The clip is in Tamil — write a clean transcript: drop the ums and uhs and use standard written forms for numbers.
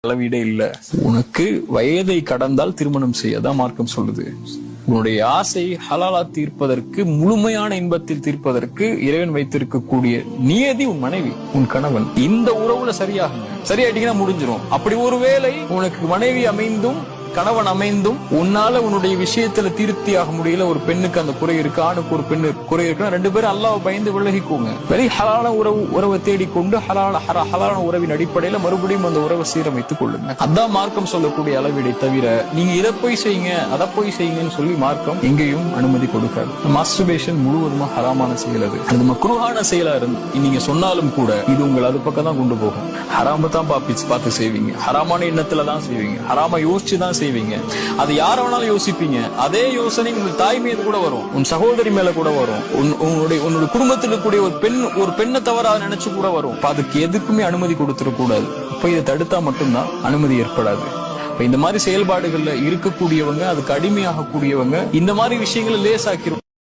அளவீடே இல்ல. உனக்கு வயதை கடந்தால் திருமணம் செய்யதான் மார்க்கம் சொல்லுது. உன்னுடைய ஆசை ஹலாலா தீர்ப்பதற்கு, முழுமையான இன்பத்தில் தீர்ப்பதற்கு இறைவன் வைத்திருக்கக்கூடிய நியதி உன் மனைவி, உன் கணவன். இந்த உறவுல சரியாயிட்டீங்கன்னா முடிஞ்சிரும். அப்படி ஒருவேளை உனக்கு மனைவி அமைந்தும் கணவன் அமைந்தும் உன்னால உன்னுடைய விஷயத்துல தீர்த்தியாக முடியல, ஒரு பெண்ணுக்கு அந்த குறை இருக்கு, ஆணுக்கு ஒரு பெண்ணு குறை இருக்குன்னா ரெண்டு பேரும் அல்லாஹ் பயந்து விலகிக்கோங்க. ஹலாலான உறவை தேடிக்கொண்டு ஹலாலான உறவின் அடிப்படையில மறுபடியும் அந்த உறவை சீரமைத்துக் கொள்ளுங்க. அதான் மார்க்கம் சொல்லக்கூடிய அளவீடை தவிர நீங்க இதை போய் செய்யுங்க அதை போய் செய்யுங்கன்னு சொல்லி மார்க்கம் எங்கேயும் அனுமதி கொடுக்காது. மாஸ்டர்பேஷன் முழுவதுமா ஹராமான செயல். அது மக்ரூஹான செயலா இருந்து நீங்க சொன்னாலும் கூட இது உங்களை அது பக்கம் தான் கொண்டு போகும். ஹராம தான் பார்த்து செய்வீங்க, ஹராமான எண்ணத்துல தான் செய்வீங்க, ஹராம யோசிச்சுதான் செய்வீங்க. அது யார வேணாலும் யோசிப்பீங்க. அதே யோசனை உங்க தாய் மீது கூட வரும், உன் சகோதரி மேல கூட வரும், உன்னுடைய குடும்பத்தில் இருக்கக்கூடிய ஒரு பெண்ணை தவிர நினைச்சு கூட வரும். அதுக்கு எதுக்குமே அனுமதி கொடுத்துட கூடாது. இப்ப இதை தடுத்தா மட்டும்தான் அனுமதி ஏற்படாது. இந்த மாதிரி செயல்பாடுகள்ல இருக்கக்கூடியவங்க, அதுக்கு அடிமையாக கூடியவங்க இந்த மாதிரி விஷயங்களை லேசாக்கிரும்.